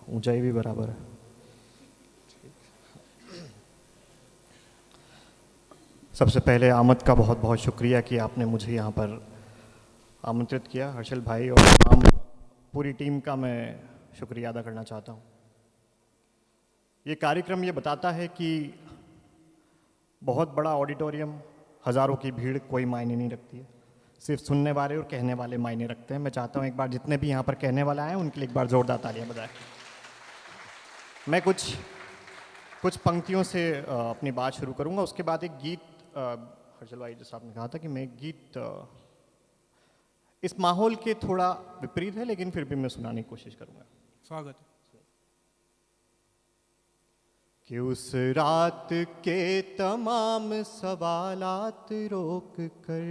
ऊंचाई भी बराबर है। सबसे पहले आमद का बहुत बहुत शुक्रिया कि आपने मुझे यहाँ पर आमंत्रित किया। हर्षल भाई और तमाम पूरी टीम का मैं शुक्रिया अदा करना चाहता हूँ। ये कार्यक्रम ये बताता है कि बहुत बड़ा ऑडिटोरियम, हज़ारों की भीड़ कोई मायने नहीं रखती है, सिर्फ सुनने वाले और कहने वाले मायने रखते हैं। मैं चाहता हूँ एक बार जितने भी यहाँ पर कहने वाले आए हैं उनके लिए एक बार ज़ोरदार तालियां बजाएं। मैं कुछ पंक्तियों से अपनी बात शुरू करूँगा, उसके बाद एक गीत, हर्षल भाई साहब ने कहा था कि मैं एक गीत इस माहौल के थोड़ा विपरीत है लेकिन फिर भी मैं सुनाने की कोशिश करूँगा। स्वागत। कि उस रात के तमाम सवालात रोक कर,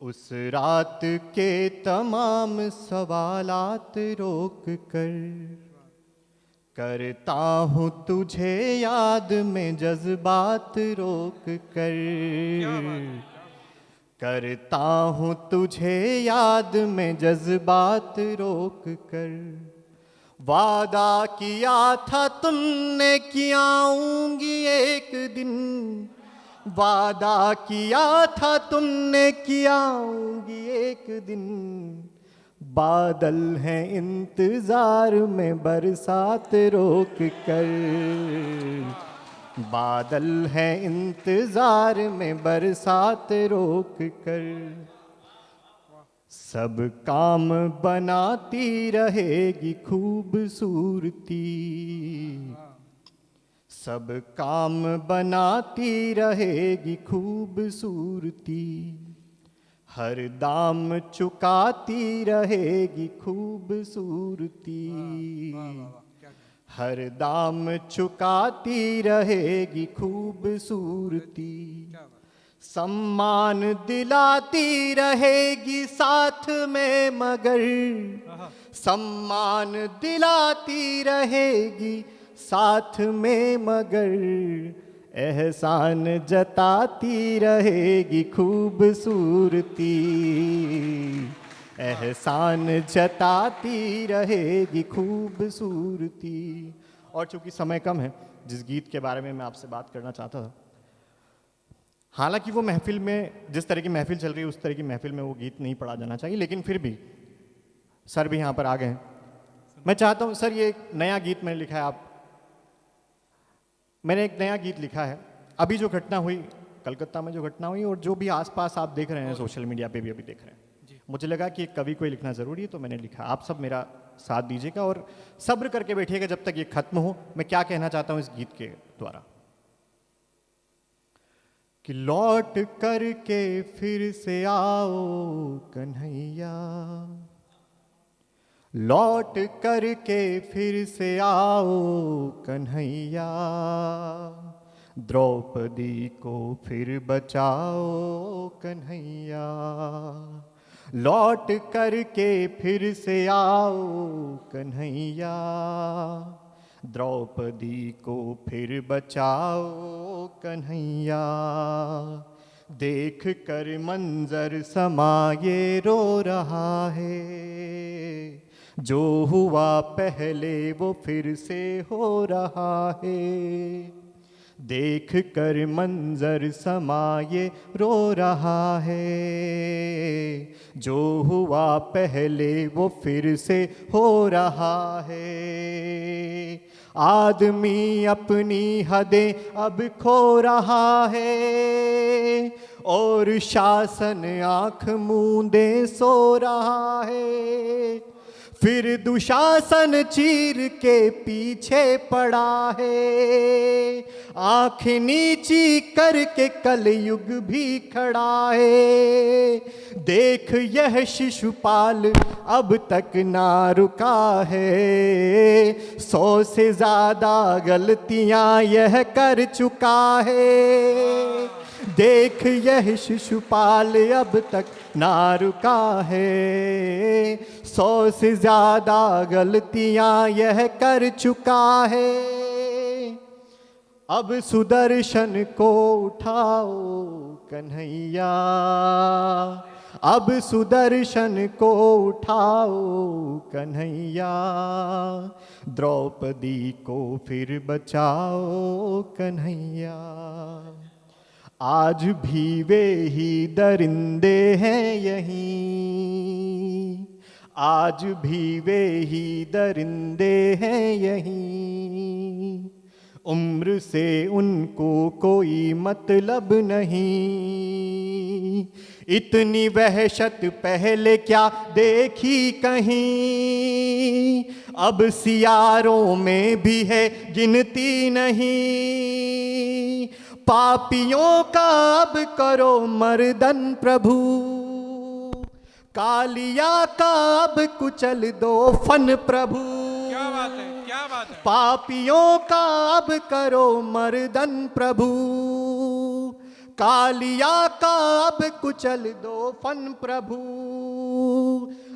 उस रात के तमाम सवालात रोक कर, करता हूँ तुझे याद में जज्बात रोक कर, करता हूँ तुझे याद में जज्बात रोक कर। वादा किया था तुमने कि आऊंगी एक दिन, वादा किया था तुमने कि आऊंगी एक दिन। बादल हैं इंतजार में बरसात रोक कर, बादल हैं इंतजार में बरसात रोक कर। सब काम बनाती रहेगी खूबसूरती, सब काम बनाती रहेगी खूबसूरती। हर दाम चुकाती रहेगी खूबसूरती, हर दाम चुकाती रहेगी खूबसूरती। सम्मान दिलाती रहेगी साथ में मगर, सम्मान दिलाती रहेगी साथ में मगर। एहसान जताती रहेगी खूबसूरती, एहसान जताती रहेगी खूबसूरती। और चूंकि समय कम है, जिस गीत के बारे में मैं आपसे बात करना चाहता था, हालांकि वो महफिल में, जिस तरह की महफिल चल रही है उस तरह की महफिल में वो गीत नहीं पढ़ा जाना चाहिए, लेकिन फिर भी सर भी यहाँ पर आ गए हैं। मैं चाहता हूँ सर, ये एक नया गीत मैंने लिखा है, मैंने एक नया गीत लिखा है। अभी जो घटना हुई कलकत्ता में, जो घटना हुई और जो भी आसपास आप देख रहे हैं सोशल मीडिया पे भी अभी देख रहे हैं, मुझे लगा कि एक कवि को लिखना ज़रूरी है, तो मैंने लिखा। आप सब मेरा साथ दीजिएगा और सब्र करके बैठिएगा जब तक ये खत्म हो। मैं क्या कहना चाहता हूँ इस गीत के द्वारा, कि लौट करके फिर से आओ कन्हैया, लौट करके फिर से आओ कन्हैया। द्रौपदी को फिर बचाओ कन्हैया, लौट करके फिर से आओ कन्हैया। द्रौपदी को फिर बचाओ कन्हैया। देख कर मंजर समाये रो रहा है, जो हुआ पहले वो फिर से हो रहा है। देख कर मंजर समाये रो रहा है, जो हुआ पहले वो फिर से हो रहा है। आदमी अपनी हदें अब खो रहा है, और शासन आँख मूंदे सो रहा है। फिर दुशासन चीर के पीछे पड़ा है, आँख नीची करके कलयुग भी खड़ा है। देख यह शिशुपाल अब तक ना रुका है, 100 से ज्यादा गलतियां यह कर चुका है। देख यह शिशुपाल अब तक ना रुका है, 100 से ज्यादा गलतियां यह कर चुका है। अब सुदर्शन को उठाओ कन्हैया, अब सुदर्शन को उठाओ कन्हैया, द्रौपदी को फिर बचाओ कन्हैया। आज भी वे ही दरिंदे हैं यहीं, आज भी वे ही दरिंदे हैं यहीं, उम्र से उनको कोई मतलब नहीं। इतनी वहशत पहले क्या देखी कहीं, अब सियारों में भी है गिनती नहीं। पापियों का अब करो मर्दन प्रभु, कालिया का अब कुचल दो फन प्रभु। क्या बात है, क्या बात है। पापियों का अब करो मर्दन प्रभु, कालिया का अब कुचल दो फन प्रभु।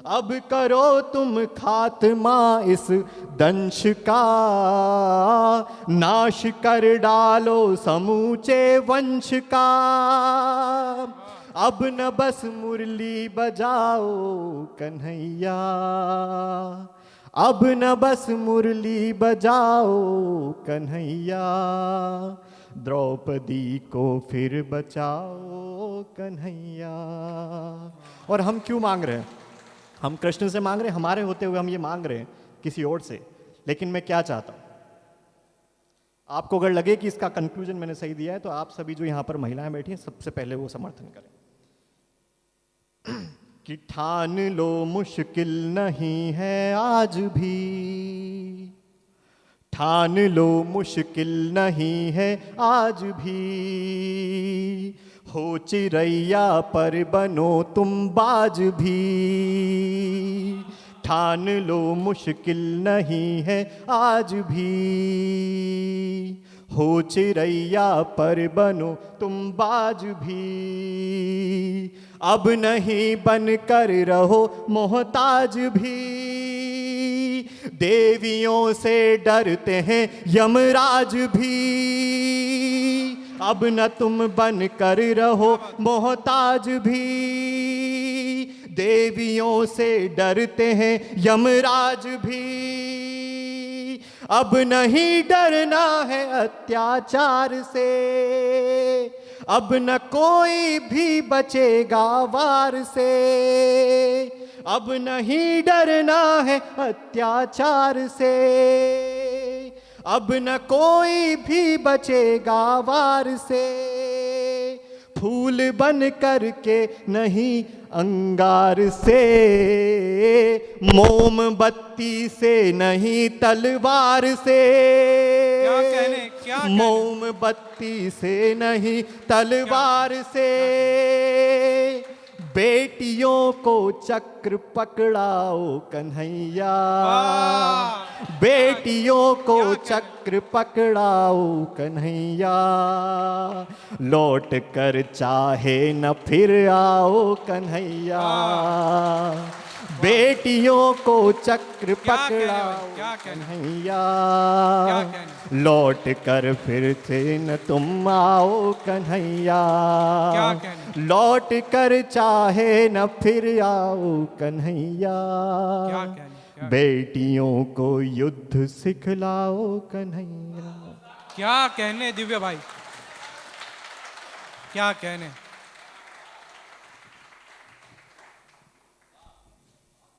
अब करो तुम खात्मा इस दंश का, नाश कर डालो समूचे वंश का। अब न बस मुरली बजाओ कन्हैया, अब न बस मुरली बजाओ कन्हैया, द्रौपदी को फिर बचाओ कन्हैया। और हम क्यों मांग रहे हैं? हम कृष्ण से मांग रहे हैं, हमारे होते हुए हम ये मांग रहे हैं किसी और से। लेकिन मैं क्या चाहता हूं, आपको अगर लगे कि इसका कंक्लूजन मैंने सही दिया है, तो आप सभी जो यहां पर महिलाएं बैठी हैं, सबसे पहले वो समर्थन करें कि ठान लो मुश्किल नहीं है आज भी, ठान लो मुश्किल नहीं है आज भी। हो चिरैया पर बनो तुम बाज भी, ठान लो मुश्किल नहीं है आज भी। हो चिरैया पर बनो तुम बाज भी, अब नहीं बन कर रहो मोहताज भी। देवियों से डरते हैं यमराज भी, अब न तुम बन कर रहो मोहताज भी। देवियों से डरते हैं यमराज भी, अब नहीं डरना है अत्याचार से। अब न कोई भी बचेगा वार से, अब नहीं डरना है अत्याचार से। अब न कोई भी बचेगा वार से, फूल बन करके नहीं अंगार से, मोमबत्ती से नहीं तलवार से। क्या कहने, क्या कहने? मोमबत्ती से नहीं तलवार से, बेटियों को चक्र पकड़ाओ कन्हैया, बेटियों को चक्र पकड़ाओ कन्हैया। लौट कर चाहे न फिर आओ कन्हैया, बेटियों को चक्र पकड़ाओ कन्हैया। लौट कर फिर से न तुम आओ कन्हैया, लौट कर चाहे न फिर आओ कन्हैया। बेटियों को युद्ध सिखलाओ कन्हैया। क्या कहने दिव्य भाई, क्या कहने।